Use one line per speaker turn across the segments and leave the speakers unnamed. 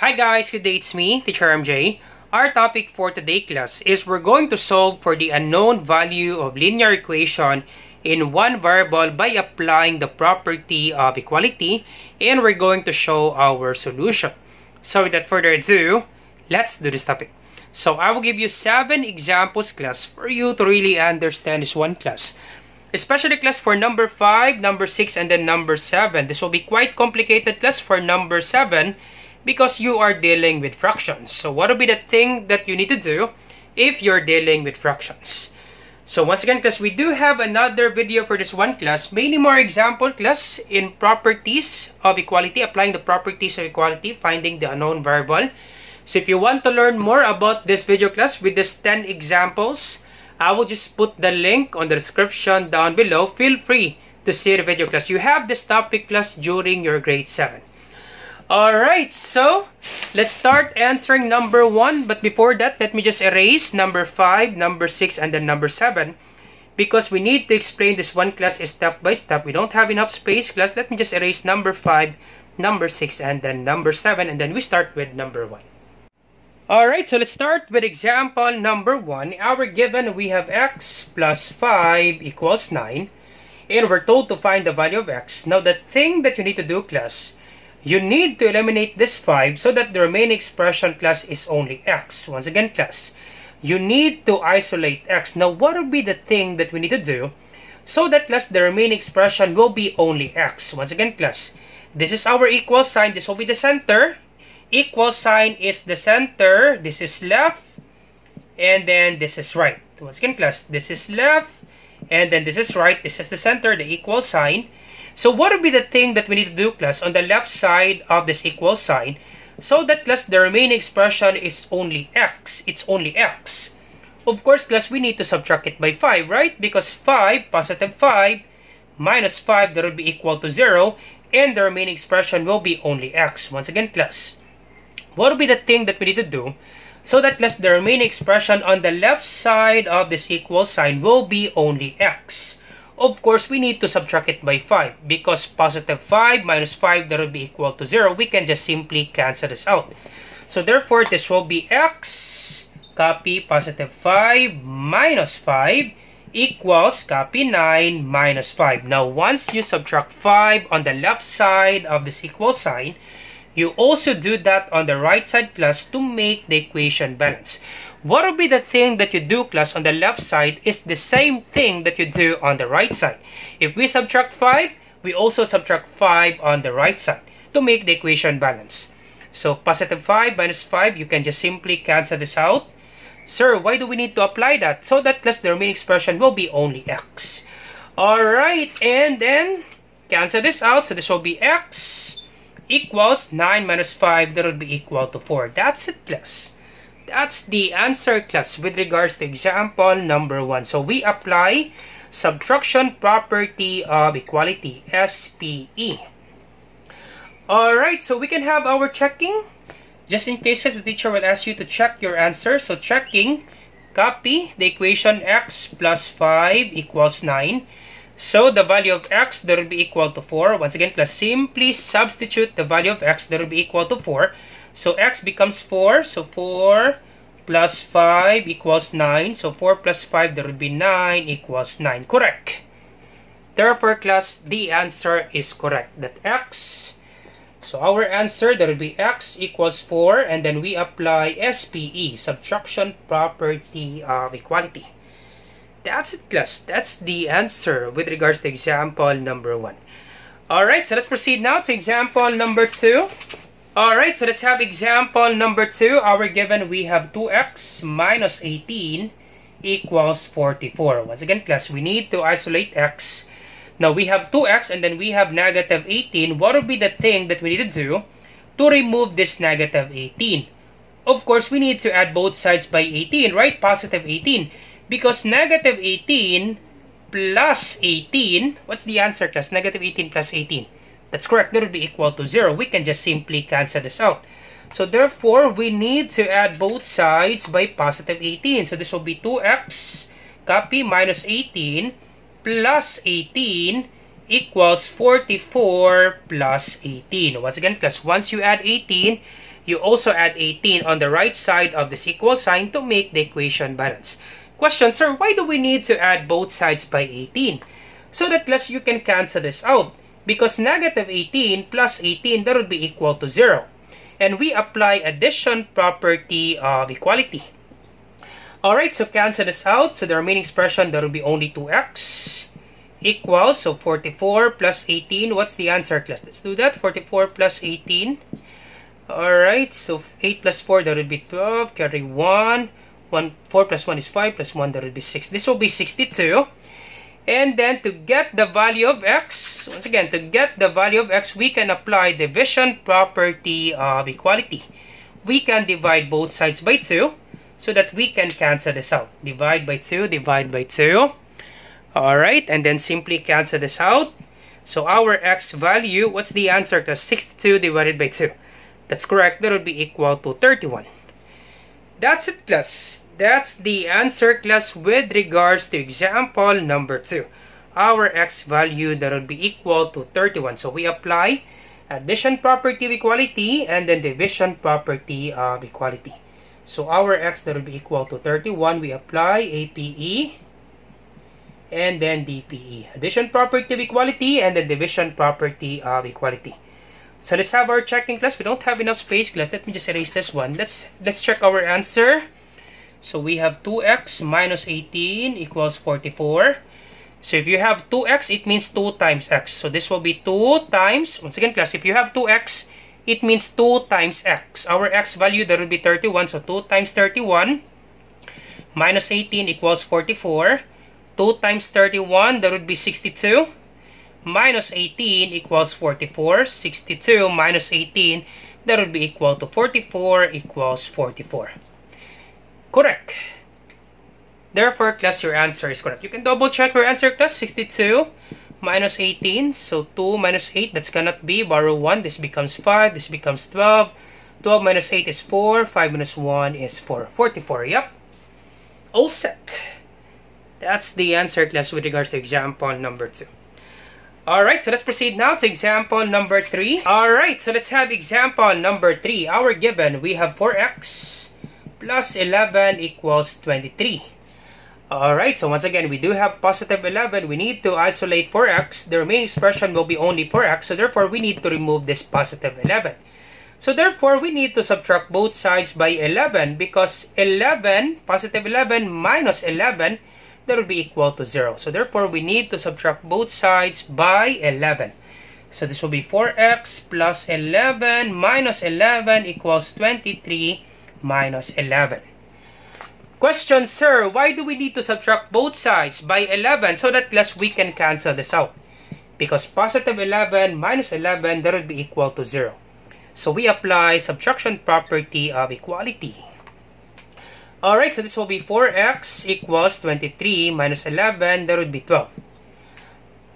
Hi guys, good day, it's me, Teacher MJ. Our topic for today class is we're going to solve for the unknown value of linear equation in one variable by applying the property of equality, and we're going to show our solution. So without further ado, let's do this topic. So I will give you 7 examples class for you to really understand this one class. Especially class for number 5, number 6, and then number 7. This will be quite complicated class for number 7 because you are dealing with fractions. So what will be the thing that you need to do if you're dealing with fractions? So once again class, we do have another video for this one class. Many more example class in properties of equality, applying the properties of equality, finding the unknown variable. So if you want to learn more about this video class with this 10 examples, I will just put the link on the description down below. Feel free to see the video class. You have this topic class during your grade 7. Alright, so let's start answering number 1. But before that, let me just erase number 5, number 6, and then number 7. Because we need to explain this one class step by step. We don't have enough space class. Let me just erase number 5, number 6, and then number 7. And then we start with number 1. Alright, so let's start with example number 1. Our given, we have x plus 5 equals 9. And we're told to find the value of x. Now, the thing that you need to do, class, you need to eliminate this 5 so that the remaining expression, class, is only x. Once again, class, you need to isolate x. Now, what will be the thing that we need to do so that, class, the remaining expression will be only x? Once again, class, this is our equal sign. This will be the center. Equal sign is the center. This is left. And then this is right. Once again, class, this is left. And then this is right. This is the center, the equal sign. So what will be the thing that we need to do, class, on the left side of this equal sign so that, class, the remaining expression is only x. It's only x. Of course, class, we need to subtract it by 5, right? Because 5, positive 5, minus 5, that will be equal to 0. And the remaining expression will be only x. Once again, class, what will be the thing that we need to do so that, class, the remaining expression on the left side of this equal sign will be only x? Of course, we need to subtract it by 5 because positive 5 minus 5, that will be equal to 0. We can just simply cancel this out. So therefore, this will be x, copy positive 5 minus 5 equals, copy 9 minus 5. Now, once you subtract 5 on the left side of this equal sign, you also do that on the right side, class, to make the equation balance. What will be the thing that you do, class, on the left side is the same thing that you do on the right side. If we subtract 5, we also subtract 5 on the right side to make the equation balance. So positive 5 minus 5, you can just simply cancel this out. Sir, why do we need to apply that? So that, class, the remaining expression will be only x. Alright, and then cancel this out. So this will be x equals 9 minus 5, that will be equal to 4. That's it, class. That's the answer, class, with regards to example number 1. So we apply subtraction property of equality, SPE. Alright, so we can have our checking. Just in cases the teacher will ask you to check your answer. So checking, copy the equation x plus 5 equals 9. So the value of x, that will be equal to 4. Once again, class, simply substitute the value of x, that will be equal to 4. So x becomes 4. So 4 plus 5 equals 9. So 4 plus 5, that will be 9 equals 9. Correct. Therefore, class, the answer is correct. That x, so our answer, that will be x equals 4. And then we apply SPE, subtraction property of equality. That's it, class. That's the answer with regards to example number 1. Alright, so let's proceed now to example number 2. Alright, so let's have example number 2. Our given, we have 2x minus 18 equals 44. Once again, class, we need to isolate x. Now, we have 2x and then we have negative 18. What will be the thing that we need to do to remove this negative 18? Of course, we need to add both sides by 18, right? Positive 18. Because negative 18 plus 18, what's the answer, class? Negative 18 plus 18. That's correct. That will be equal to 0. We can just simply cancel this out. So therefore, we need to add both sides by positive 18. So this will be 2x, copy, minus 18 plus 18 equals 44 plus 18. Once again, class, once you add 18, You also add 18 on the right side of this equal sign to make the equation balance. Question, sir, why do we need to add both sides by 18? So that class, you can cancel this out. Because negative 18 plus 18, that would be equal to 0. And we apply addition property of equality. Alright, so cancel this out. So the remaining expression, that would be only 2x equals, so 44 plus 18. What's the answer, class? Let's do that. 44 plus 18. Alright, so 8 plus 4, that would be 12. Carry 1. 4 plus 1 is 5. Plus 1, that would be 6. This will be 62. And then to get the value of x, once again, to get the value of x, we can apply division property of equality. We can divide both sides by 2 so that we can cancel this out. Divide by 2, divide by 2. Alright, and then simply cancel this out. So our x value, what's the answer? Because 62 divided by 2. That's correct. That would be equal to 31. That's it, class. That's the answer, class, with regards to example number 2. Our x value, that would be equal to 31. So we apply addition property of equality and then division property of equality. So our x, that would be equal to 31. We apply APE and then DPE. Addition property of equality and then division property of equality. So let's have our checking, class. We don't have enough space, class. Let me just erase this one. Let's check our answer. So we have 2x minus 18 equals 44. So if you have 2x, it means 2 times x. So this will be 2 times, once again, class, if you have 2x, it means 2 times x. Our x value, that will be 31. So 2 times 31 minus 18 equals 44. 2 times 31, that would be 62. Minus 18 equals 44. 62 minus 18, that would be equal to 44 equals 44. Correct. Therefore, class, your answer is correct. You can double check your answer, class. 62 minus 18. So 2 minus 8, that's cannot be. Borrow 1. This becomes 5. This becomes 12. 12 minus 8 is 4. 5 minus 1 is 4. 44. Yep. All set. That's the answer, class, with regards to example number 2. Alright, so let's proceed now to example number 3. Alright, so let's have example number 3. Our given, we have 4x plus 11 equals 23. Alright, so once again, we do have positive 11. We need to isolate 4x. The remaining expression will be only 4x. So therefore, we need to remove this positive 11. So therefore, we need to subtract both sides by 11. Because 11, positive 11 minus 11, that will be equal to 0. So therefore, we need to subtract both sides by 11. So this will be 4x plus 11 minus 11 equals 23 minus 11. Question, sir, why do we need to subtract both sides by 11 so that, class, we can cancel this out? Because positive 11 minus 11, that would be equal to 0. So we apply subtraction property of equality. Alright, so this will be 4x equals 23 minus 11, that would be 12.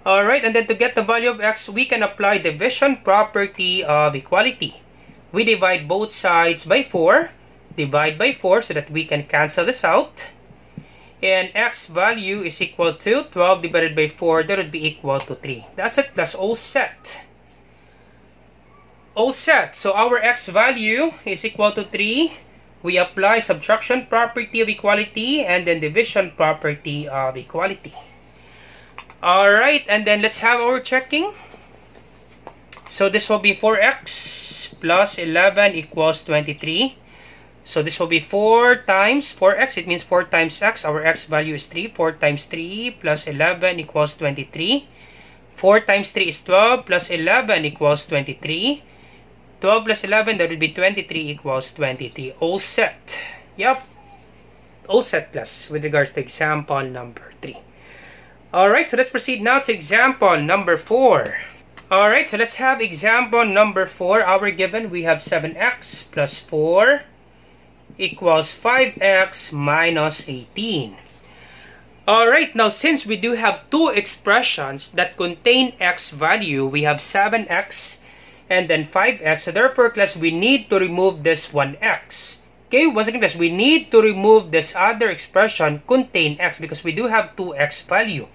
Alright, and then to get the value of x, we can apply division property of equality. We divide both sides by 4. Divide by 4 so that we can cancel this out. And x value is equal to 12 divided by 4. That would be equal to 3. That's it. That's all set. All set. So our x value is equal to 3. We apply subtraction property of equality and then division property of equality. Alright, and then let's have our checking. So this will be 4x plus 11 equals 23. So this will be 4 times 4x. It means 4 times x. Our x value is 3. 4 times 3 plus 11 equals 23. 4 times 3 is 12 plus 11 equals 23. 12 plus 11, that will be 23 equals 23. All set. Yep. All set, class, with regards to example number 3. Alright, so let's proceed now to example number 4. Alright, so let's have example number 4. Our given, we have 7x plus 4 equals 5x minus 18. Alright, now since we do have two expressions that contain x value, we have 7x and then 5x. So therefore, class, we need to remove this one x. Okay, once again, class, we need to remove this other expression contain x because we do have 2x value.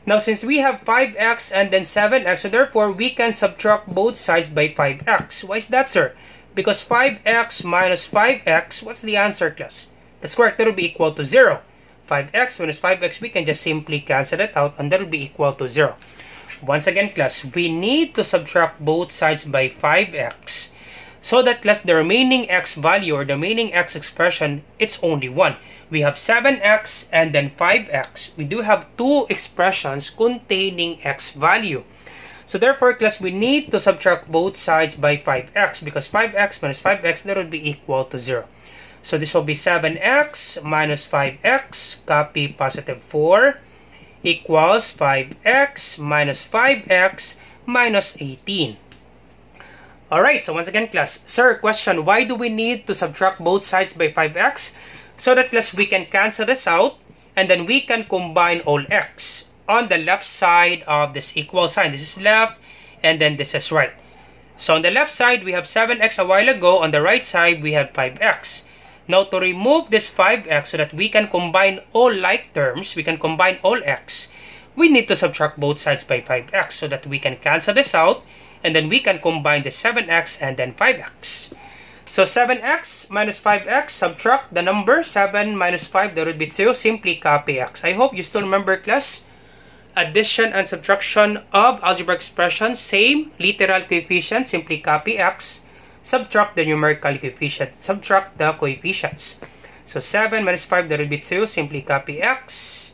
Now, since we have 5x and then 7x, so therefore, we can subtract both sides by 5x. Why is that, sir? Because 5x minus 5x, what's the answer, class? That's correct. That will be equal to 0. 5x minus 5x, we can just simply cancel it out, and that will be equal to 0. Once again, class, we need to subtract both sides by 5x. So that, class, the remaining x value or the remaining x expression, it's only 1. We have 7x and then 5x. We do have two expressions containing x value. So therefore, class, we need to subtract both sides by 5x, because 5x minus 5x, that would be equal to 0. So this will be 7x minus 5x, copy positive 4, equals 5x minus 5x minus 18. Alright, so once again, class, sir, question, why do we need to subtract both sides by 5x? So that, class, we can cancel this out, and then we can combine all x on the left side of this equal sign. This is left, and then this is right. So on the left side, we have 7x a while ago. On the right side, we have 5x. Now, to remove this 5x so that we can combine all like terms, we can combine all x, we need to subtract both sides by 5x so that we can cancel this out, and then we can combine the 7x and then 5x. So 7x minus 5x, subtract the number 7 minus 5, that would be 2. Simply copy x. I hope you still remember, class. Addition and subtraction of algebraic expressions, same literal coefficient, simply copy x. Subtract the numerical coefficient, subtract the coefficients. So 7 minus 5, that will be 2, simply copy x.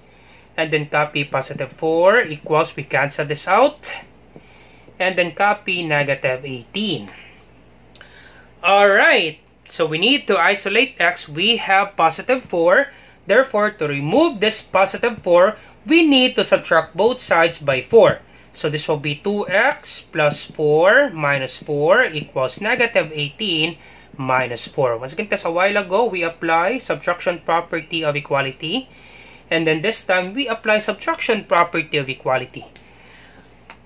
And then copy positive 4 equals, we cancel this out. And then copy negative 18. Alright, so we need to isolate x. We have positive 4. Therefore, to remove this positive 4, we need to subtract both sides by 4. So this will be 2x plus 4 minus 4 equals negative 18 minus 4. Once again, because a while ago, we apply subtraction property of equality. And then this time, we apply subtraction property of equality.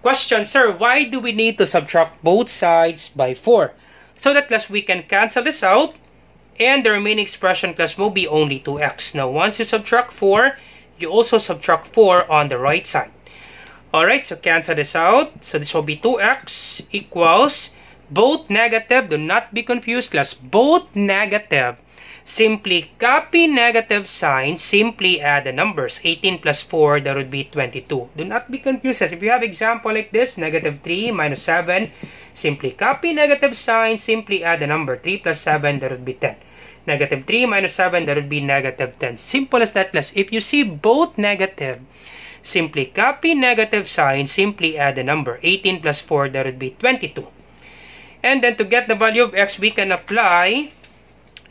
Question, sir, why do we need to subtract both sides by 4? So that, class, we can cancel this out. And the remaining expression, class, will be only 2x. Now, once you subtract 4, you also subtract 4 on the right side. Alright, so cancel this out. So this will be 2x equals both negative. Do not be confused, class. Both negative. Simply copy negative sign. Simply add the numbers. 18 plus 4, that would be 22. Do not be confused, class. If you have example like this, negative 3 minus 7, simply copy negative sign. Simply add the number. 3 plus 7, that would be 10. Negative 3 minus 7, that would be negative 10. Simple as that, class. If you see both negative, simply copy negative sign, simply add the number. 18 plus 4, that would be 22. And then to get the value of x, we can apply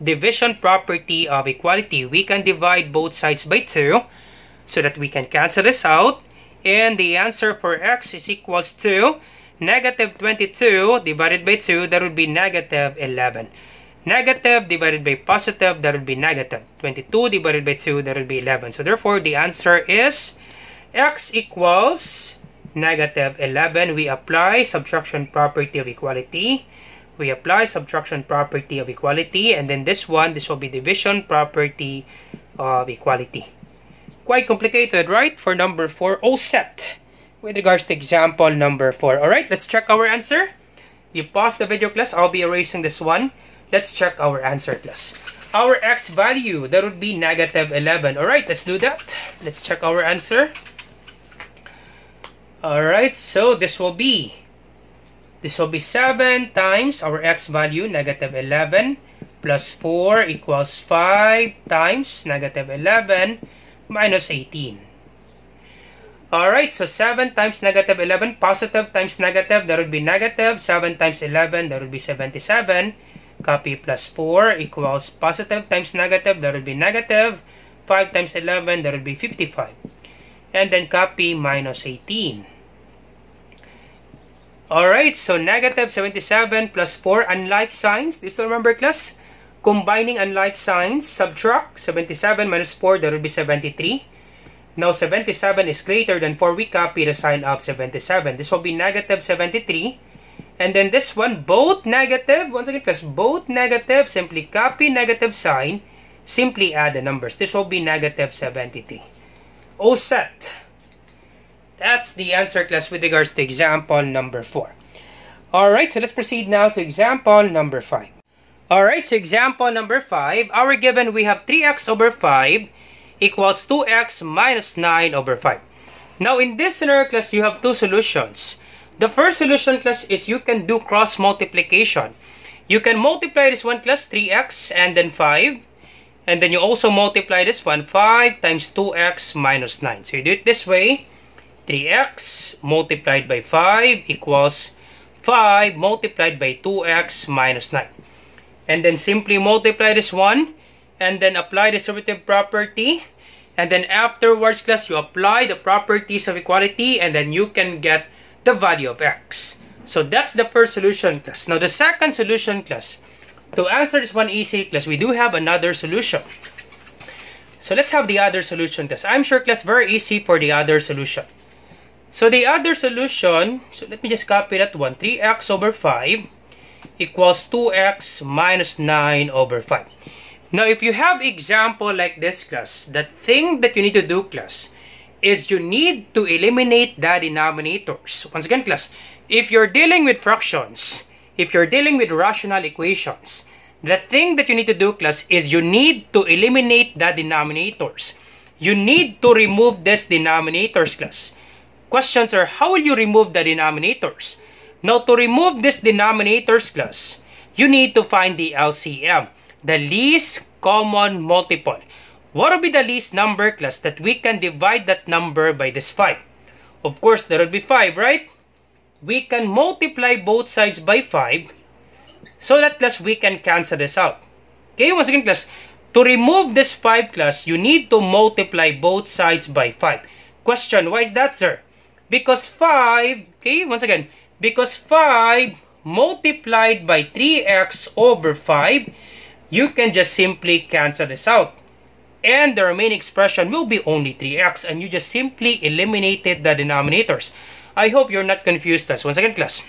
division property of equality. We can divide both sides by 2 so that we can cancel this out. And the answer for x is equals to negative 22 divided by 2, that would be negative 11. Negative divided by positive, that would be negative. 22 divided by 2, that would be 11. So therefore, the answer is x equals negative 11. We apply subtraction property of equality. We apply subtraction property of equality. And then this one, this will be division property of equality. Quite complicated, right? For number 4, all set with regards to example number 4. Alright, let's check our answer. You pause the video, class. I'll be erasing this one. Let's check our answer, class. Our x value, that would be negative 11. Alright, let's do that. Let's check our answer. Alright, so this will be 7 times our x value, negative 11, plus 4 equals 5 times negative 11 minus 18. Alright, so 7 times negative 11, positive times negative, that would be negative. 7 times 11, that would be 77. Copy plus 4 equals positive times negative, that would be negative. 5 times 11, that would be 55. And then copy minus 18. Alright, so negative 77 plus 4, unlike signs. Do you still remember, class? Combining unlike signs, subtract 77 minus 4, that would be 73. Now 77 is greater than 4, we copy the sign of 77. This will be negative 73. And then this one, both negative. Once again, class, both negative. Simply copy negative sign. Simply add the numbers. This will be negative 73. All set. That's the answer, class, with regards to example number 4. Alright, so let's proceed now to example number 5. Alright, so example number 5, our given we have 3x over 5 equals 2x minus 9 over 5. Now in this scenario class, you have two solutions. The first solution class is you can do cross multiplication. You can multiply this one class 3x and then 5. And then you also multiply this one 5 times 2x minus 9. So you do it this way. 3x multiplied by 5 equals 5 multiplied by 2x minus 9. And then simply multiply this one and then apply the derivative property. And then afterwards class, you apply the properties of equality and then you can get the value of x. So that's the first solution class. Now the second solution class, to answer this one easy class, we do have another solution. So let's have the other solution class. I'm sure class very easy for the other solution. So the other solution, so let me just copy that one. 3x over 5 equals 2x minus 9 over 5. Now if you have example like this class, the thing that you need to do class is you need to eliminate the denominators. Once again class, if you're dealing with fractions, if you're dealing with rational equations, the thing that you need to do class is you need to eliminate the denominators. You need to remove these denominators class. Questions are, how will you remove the denominators? Now to remove this denominators class, you need to find the LCM, the least common multiple. What will be the least number class that we can divide that number by this 5? Of course, there will be 5, right? We can multiply both sides by 5 so that class we can cancel this out. Okay, once again class, to remove this 5 class, you need to multiply both sides by 5. Question, why is that, sir? Because 5, okay, once again, because 5 multiplied by 3x over 5, you can just simply cancel this out. And the remaining expression will be only 3x, and you just simply eliminated the denominators. I hope you're not confused class. Once again class,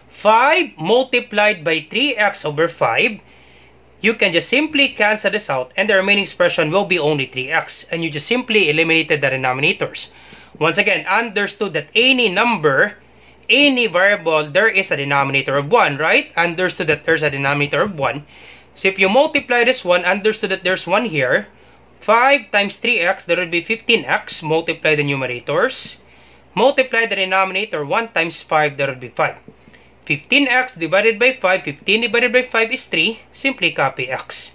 5 multiplied by 3x over 5, you can just simply cancel this out and the remaining expression will be only 3x, and you just simply eliminated the denominators. Once again, understood that any number, any variable, there is a denominator of 1, right? Understood that there's a denominator of 1. So if you multiply this one, understood that there's 1 here. 5 times 3x, there will be 15x. Multiply the numerators. Multiply the denominator. 1 times 5, there will be 5. 15x divided by 5. 15 divided by 5 is 3. Simply copy x.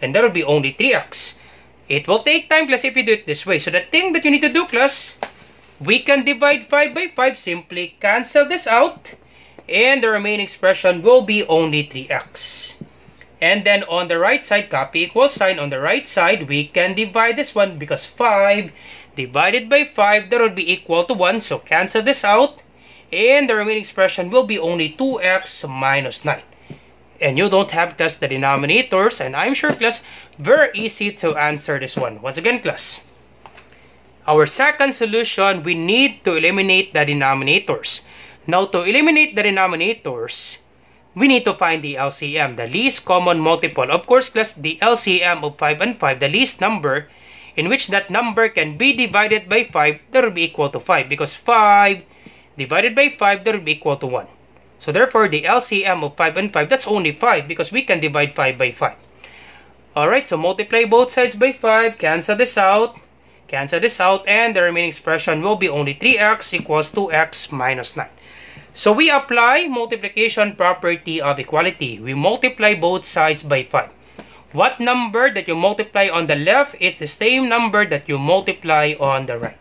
And there will be only 3x. It will take time, class, if you do it this way. So the thing that you need to do, class, we can divide 5 by 5. Simply cancel this out. And the remaining expression will be only 3x. And then on the right side, copy equal sign. On the right side, we can divide this one because 5 divided by 5, that will be equal to 1. So cancel this out. And the remaining expression will be only 2x minus 9. And you don't have, class, the denominators. And I'm sure, class, very easy to answer this one. Once again, class, our second solution, we need to eliminate the denominators. Now, to eliminate the denominators, we need to find the LCM, the least common multiple. Of course, class, the LCM of 5 and 5, the least number in which that number can be divided by 5, that will be equal to 5. Because 5 divided by 5, that will be equal to 1. So therefore, the LCM of 5 and 5, that's only 5 because we can divide 5 by 5. Alright, so multiply both sides by 5, cancel this out, and the remaining expression will be only 3x equals 2x minus 9. So we apply multiplication property of equality. We multiply both sides by 5. What number that you multiply on the left is the same number that you multiply on the right.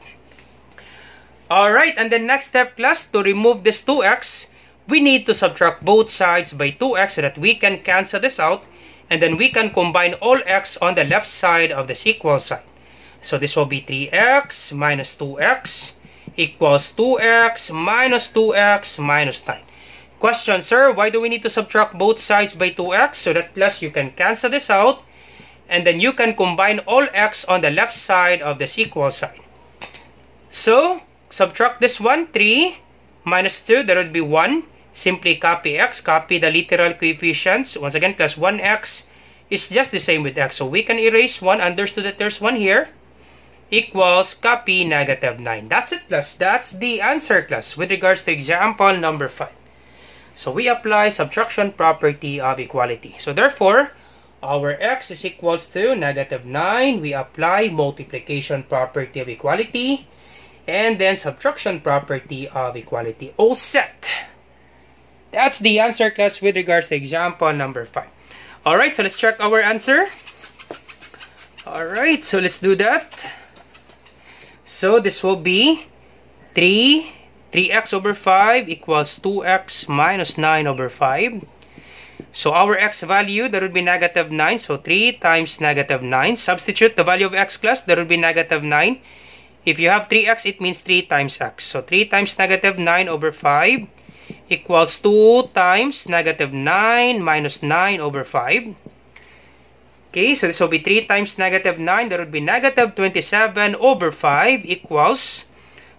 Alright, and the next step, class, to remove this 2x, we need to subtract both sides by 2x so that we can cancel this out. And then we can combine all x on the left side of this equal sign. So this will be 3x minus 2x equals 2x minus 2x minus 9. Question, sir, why do we need to subtract both sides by 2x? So that, class, you can cancel this out. And then you can combine all x on the left side of this equal sign. So, subtract this one, 3 minus 2, that would be 1. Simply copy x, copy the literal coefficients. Once again, class, 1x is just the same with x. So we can erase 1, understood that there's 1 here, equals copy negative 9. That's it, class. That's the answer, class, with regards to example number 5. So we apply subtraction property of equality. So therefore, our x is equals to negative 9. We apply multiplication property of equality. And then subtraction property of equality. All set. That's the answer, class, with regards to example number 5. Alright, so let's check our answer. Alright, so let's do that. So this will be 3x over 5 equals 2x minus 9 over 5. So our x value, that would be negative 9. So 3 times negative 9. Substitute the value of x, class, that would be negative 9. If you have 3x, it means 3 times x. So 3 times negative 9 over 5 equals 2 times negative 9 minus 9 over 5. Okay, so this will be 3 times negative 9. That would be negative 27 over 5 equals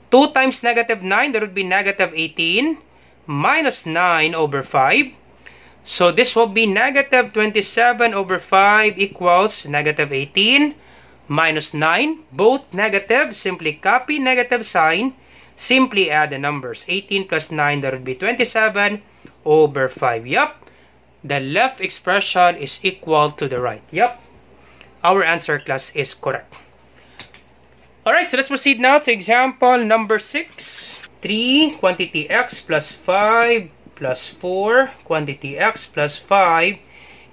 2 times negative 9. That would be negative 18 minus 9 over 5. So this will be negative 27 over 5 equals negative 18 minus 9. Both negative. Simply copy negative sign. Simply add the numbers. 18 plus 9, that would be 27 over 5. Yup. The left expression is equal to the right. Yup. Our answer, class, is correct. Alright, so let's proceed now to example number 6. 3 quantity x plus 5 plus 4 quantity x plus 5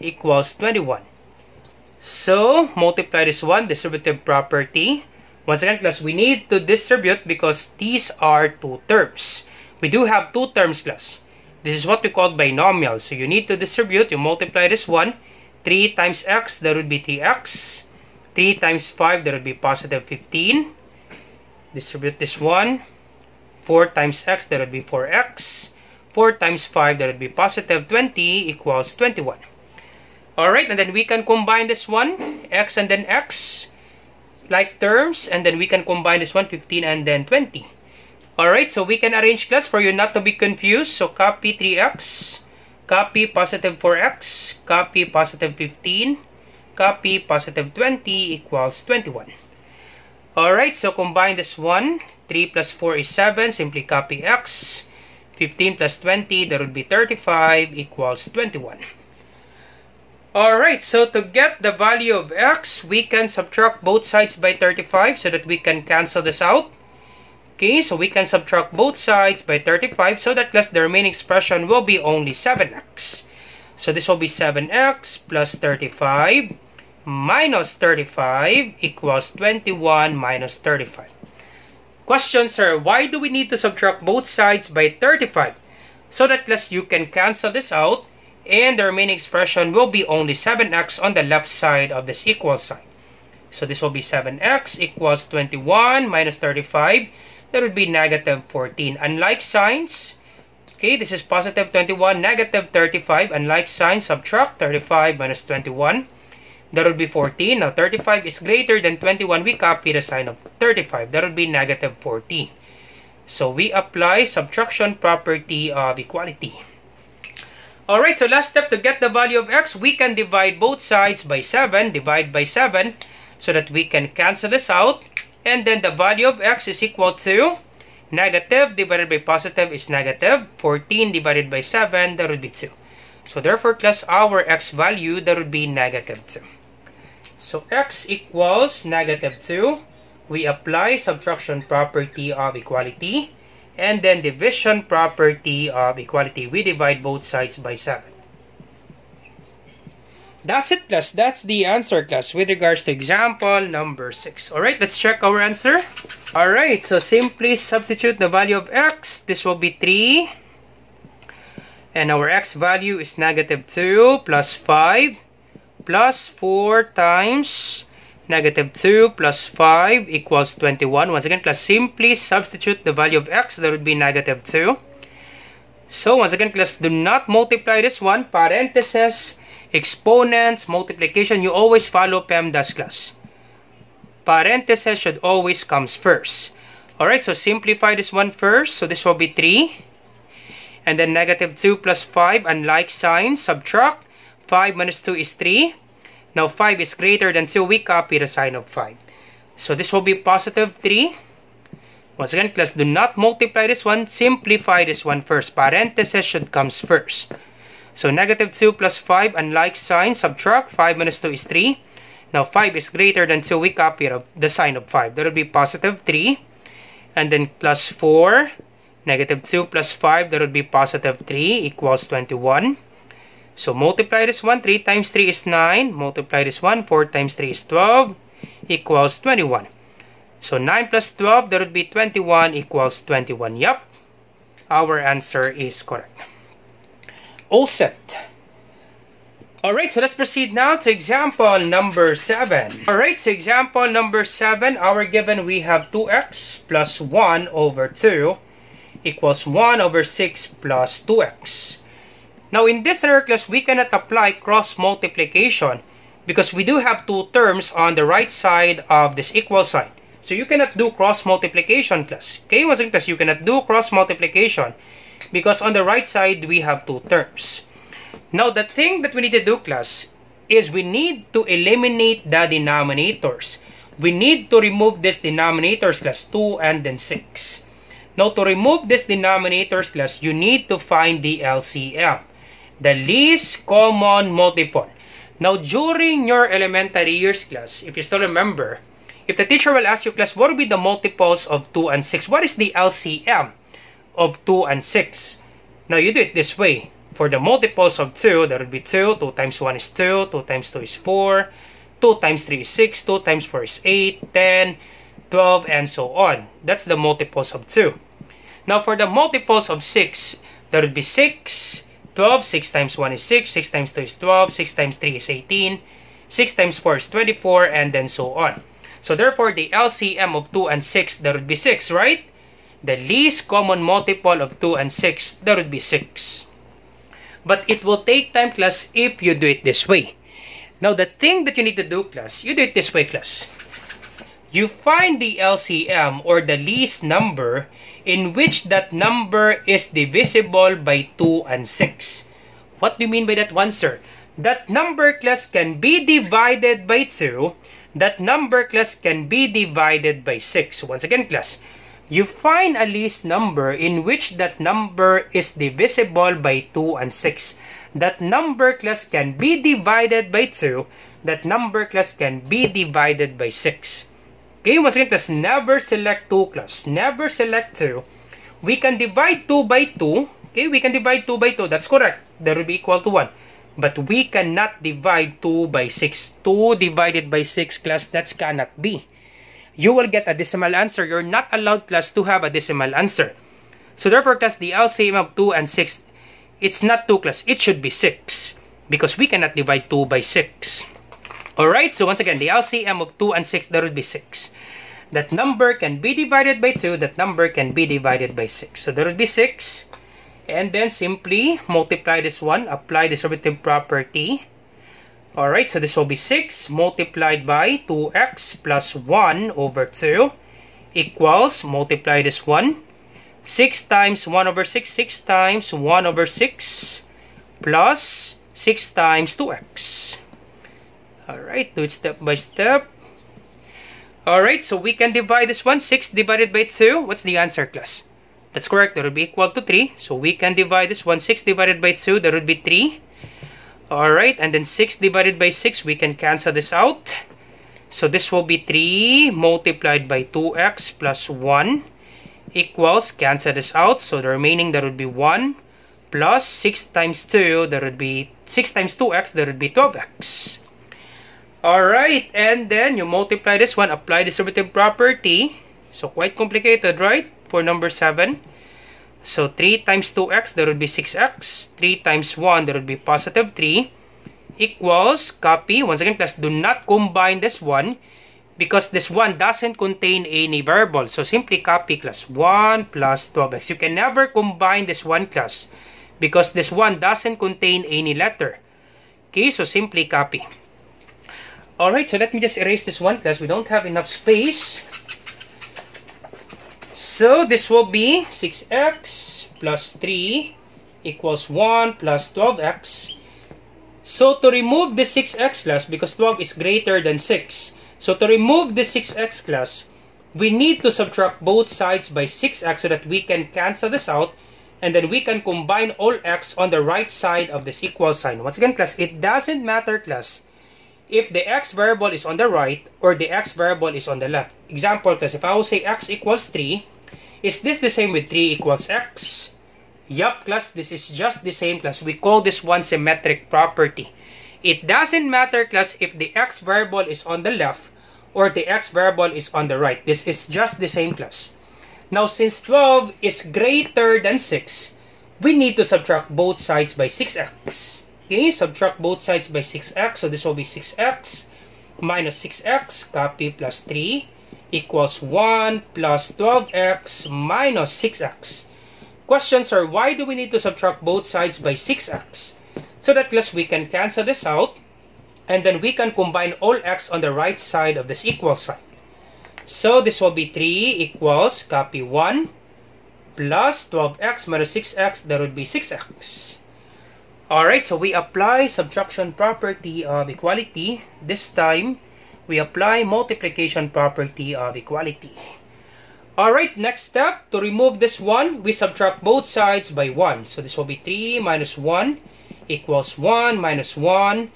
equals 21. So, multiply this one, distributive property. Once again, class, we need to distribute because these are two terms. We do have two terms, class. This is what we call binomial. So, you need to distribute. You multiply this one. 3 times x, that would be 3x. 3 times 5, that would be positive 15. Distribute this one. 4 times x, that would be 4x. 4 times 5, that would be positive 20 equals 21. Alright, and then we can combine this one, x and then x, like terms, and then we can combine this one, 15 and then 20. Alright, so we can arrange, class, for you not to be confused. So copy 3x, copy positive 4x, copy positive 15, copy positive 20 equals 21. Alright, so combine this one, 3 plus 4 is 7, simply copy x, 15 plus 20, that would be 35 equals 21. Alright, so to get the value of x, we can subtract both sides by 35 so that we can cancel this out. Okay, so we can subtract both sides by 35 so that, class, the remaining expression will be only 7x. So this will be 7x plus 35 minus 35 equals 21 minus 35. Question, sir, why do we need to subtract both sides by 35? So that, class, you can cancel this out and the remaining expression will be only 7x on the left side of this equal sign. So this will be 7x equals 21 minus 35. That would be negative 14. Unlike signs, okay, this is positive 21, negative 35. Unlike signs, subtract 35 minus 21. That would be 14. Now 35 is greater than 21. We copy the sign of 35. That would be negative 14. So we apply subtraction property of equality. Alright, so last step, to get the value of x, we can divide both sides by 7. Divide by 7 so that we can cancel this out. And then the value of x is equal to negative divided by positive is negative. 14 divided by 7, that would be 2. So therefore, class, our x value, that would be negative 2. So x equals negative 2. We apply subtraction property of equality. And then division property of equality. We divide both sides by 7. That's it, class. That's the answer, class, with regards to example number 6. Alright, let's check our answer. Alright, so simply substitute the value of x. This will be 3. And our x value is negative 2 plus 5 plus 4 times negative 2 plus 5 equals 21. Once again, class, simply substitute the value of x. That would be negative 2. So, once again, class, do not multiply this one. Parentheses, exponents, multiplication. You always follow PEMDAS, class. Parentheses should always comes first. Alright, so simplify this one first. So, this will be 3. And then negative 2 plus 5, unlike signs, subtract. 5 minus 2 is 3. Now 5 is greater than 2, we copy the sign of 5. So this will be positive 3. Once again, class, do not multiply this one. Simplify this one first. Parenthesis should comes first. So negative 2 plus 5, unlike sign, subtract. 5 minus 2 is 3. Now 5 is greater than 2. We copy the sign of 5. That will be positive 3. And then plus 4. Negative 2 plus 5, that would be positive 3 equals 21. So multiply this one. 3 times 3 is 9. Multiply this one. 4 times 3 is 12 equals 21. So 9 plus 12, that would be 21 equals 21. Yup, our answer is correct. All set. Alright, so let's proceed now to example number 7. Alright, so example number 7, our given we have 2x plus 1 over 2 equals 1 over 6 plus 2x. Now in this scenario, class, we cannot apply cross multiplication because we do have two terms on the right side of this equal sign. So you cannot do cross multiplication, class. Okay, once again, class, you cannot do cross multiplication because on the right side we have two terms. Now the thing that we need to do, class, is we need to eliminate the denominators. We need to remove these denominators, class, 2 and then 6. Now to remove these denominators, class, you need to find the LCM, the least common multiple. Now during your elementary years, class, if you still remember, if the teacher will ask you, class, what will be the multiples of 2 and 6? What is the LCM of 2 and 6? Now you do it this way. For the multiples of 2, that would be 2. 2 times 1 is 2. 2 times 2 is 4. 2 times 3 is 6. 2 times 4 is 8, 10, 12, and so on. That's the multiples of 2. Now for the multiples of 6, that would be 6, 12. 6 times 1 is 6. 6 times 2 is 12. 6 times 3 is 18. 6 times 4 is 24, and then so on. So therefore, the LCM of 2 and 6, that would be 6, right? The least common multiple of 2 and 6, that would be 6. But it will take time, class, if you do it this way. Now, the thing that you need to do, class, you do it this way, class. You find the LCM or the least number in which that number is divisible by 2 and 6. What do you mean by that one, sir? That number, class, can be divided by 2. That number, class, can be divided by 6. Once again, class, you find a least number in which that number is divisible by 2 and 6. That number, class, can be divided by 2. That number, class, can be divided by 6. Okay, once again, class, never select 2, class. Never select 2. We can divide 2 by 2. Okay, we can divide 2 by 2. That's correct. That will be equal to 1. But we cannot divide 2 by 6. 2 divided by 6, class, that cannot be. You will get a decimal answer. You're not allowed, class, to have a decimal answer. So therefore, class, the LCM of 2 and 6, it's not 2, class. It should be 6. Because we cannot divide 2 by 6. Alright, so once again, the LCM of 2 and 6, that would be 6. That number can be divided by 2. That number can be divided by 6. So that would be 6. And then simply multiply this one. Apply the derivative property. Alright, so this will be 6 multiplied by 2x plus 1 over 2 equals, multiply this one. 6 times 1 over 6. 6 times 1 over 6 plus 6 times 2x. Alright, do it step by step. Alright, so we can divide this one. 6 divided by 2. What's the answer, class? That's correct. That would be equal to 3. So we can divide this one. 6 divided by 2. That would be 3. Alright, and then 6 divided by 6. We can cancel this out. So this will be 3 multiplied by 2x plus 1 equals, cancel this out. So the remaining, that would be 1 plus 6 times 2. That would be 6 times 2x. That would be 12x. Alright, and then you multiply this one. Apply the derivative property. So quite complicated, right? For number 7. So 3 times 2x, that would be 6x. 3 times 1, that would be positive 3. Equals, copy. Once again, class, do not combine this one because this one doesn't contain any variable. So simply copy, class. 1 plus 12x. You can never combine this one, class, because this one doesn't contain any letter. Okay, so simply copy. Alright, so let me just erase this one, class. We don't have enough space. So this will be 6x plus 3 equals 1 plus 12x. So to remove the 6x, class, because 12 is greater than 6. So to remove the 6x, class, we need to subtract both sides by 6x so that we can cancel this out, and then we can combine all x on the right side of this equal sign. Once again, class, it doesn't matter, class, if the x variable is on the right or the x variable is on the left. Example, class, if I will say x equals 3, is this the same with 3 equals x? Yup, class, this is just the same, class. We call this one symmetric property. It doesn't matter, class, if the x variable is on the left or the x variable is on the right. This is just the same, class. Now, since 12 is greater than 6, we need to subtract both sides by 6x. Okay, subtract both sides by 6x. So this will be 6x minus 6x, copy, plus 3 equals 1 plus 12x minus 6x. Questions are, why do we need to subtract both sides by 6x? So that, class, we can cancel this out, and then we can combine all x on the right side of this equal sign. So this will be 3 equals, copy, 1 plus 12x minus 6x, that would be 6x. Alright, so we apply subtraction property of equality. This time, we apply multiplication property of equality. Alright, next step, to remove this one, we subtract both sides by 1. So this will be 3 minus 1 equals 1 minus 1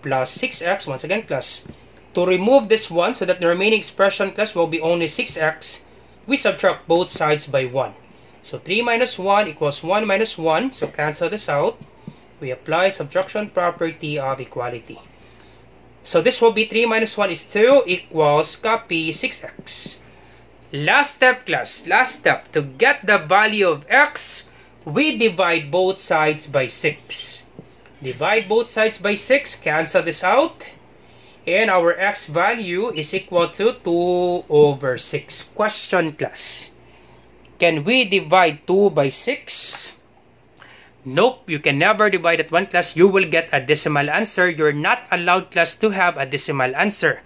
plus 6x. Once again, class, to remove this one so that the remaining expression, class, will be only 6x, we subtract both sides by 1. So 3 minus 1 equals 1 minus 1. So cancel this out. We apply subtraction property of equality. So this will be 3 minus 1 is 2 equals, copy, 6x. Last step, class. Last step. To get the value of x, we divide both sides by 6. Divide both sides by 6. Cancel this out. And our x value is equal to 2 over 6. Question, class. Can we divide 2 by 6? Nope, you can never divide at one, class. You will get a decimal answer. You're not allowed, class, to have a decimal answer.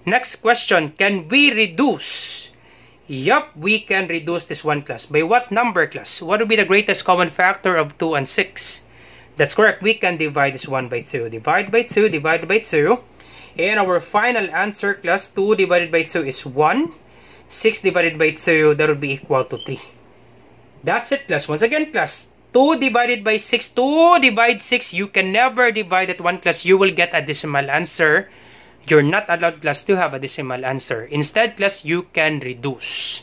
Next question, can we reduce? Yup, we can reduce this one, class. By what number, class? What would be the greatest common factor of 2 and 6? That's correct. We can divide this one by 2. Divide by 2, divide by 2. And our final answer, class, 2 divided by 2 is 1. 6 divided by 2, that would be equal to 3. That's it, class. Once again, class, 2 divided by 6, 2 divide 6, you can never divide at one, class. You will get a decimal answer. You're not allowed, class, to have a decimal answer. Instead, class, you can reduce.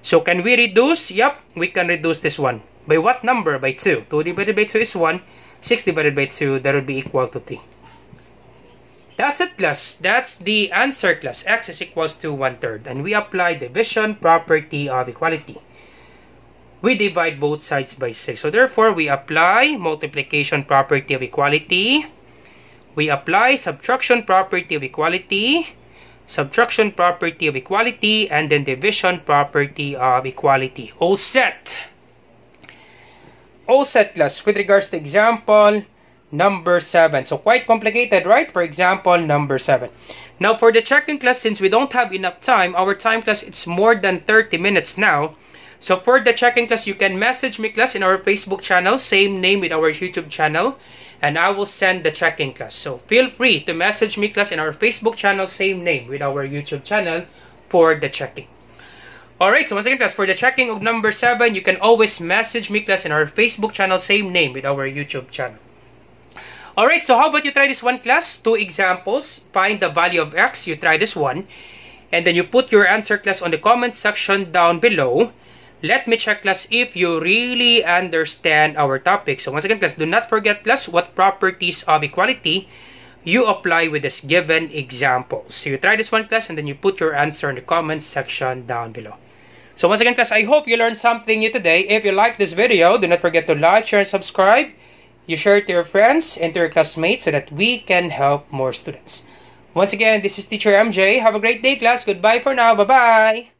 So, can we reduce? Yup, we can reduce this one. By what number? By 2. 2 divided by 2 is 1. 6 divided by 2, that would be equal to 3. That's it, class. That's the answer, class. X is equals to 1/3. And we apply division property of equality. We divide both sides by 6. So, therefore, we apply multiplication property of equality. We apply subtraction property of equality. Subtraction property of equality. And then division property of equality. All set. All set, class. With regards to example number 7. So, quite complicated, right? For example, number 7. Now, for the checking, class, since we don't have enough time, our time, class, it's more than 30 minutes now. So, for the checking, class, you can message me, class, in our Facebook channel, same name with our YouTube channel, and I will send the checking, class. So, feel free to message me, class, in our Facebook channel, same name with our YouTube channel for the checking. Alright, so once again, class, for the checking of number 7, you can always message me, class, in our Facebook channel, same name with our YouTube channel. Alright, so how about you try this one, class? 2 examples. Find the value of x. You try this one. And then you put your answer, class, on the comment section down below. Let me check, class, if you really understand our topic. So once again, class, do not forget, class, what properties of equality you apply with this given example. So you try this one, class, and then you put your answer in the comment section down below. So once again, class, I hope you learned something new today. If you like this video, do not forget to like, share, and subscribe. You share it to your friends and to your classmates so that we can help more students. Once again, this is Teacher MJ. Have a great day, class. Goodbye for now. Bye-bye.